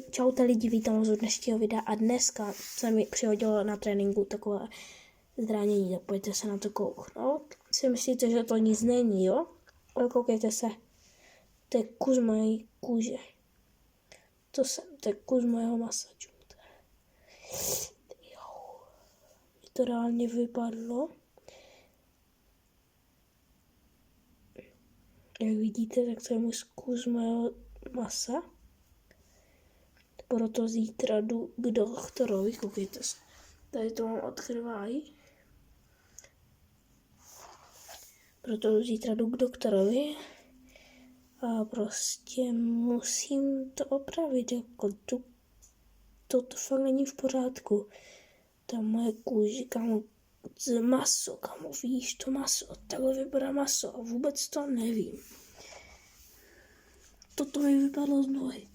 Čaute lidi, vítám vás u dnešního videa a dneska se mi přihodilo na tréninku takové zranění, tak pojďte se na to kouknout. Si myslíte, že to nic není, jo? Ale koukejte se, to je kus mojí kůže. To je kus mojeho masa. Mi to reálně vypadlo. Jak vidíte, tak to je můj kus mého masa. Proto zítra jdu k doktorovi, koukejte se. Tady to mám odkrvají. Proto zítra jdu k doktorovi a prostě musím to opravit, jako to fakt není v pořádku. Ta moje kůže, kámo, maso, kámo, víš to maso, takhle vypadá maso a vůbec to nevím. Toto mi vypadlo z nohy.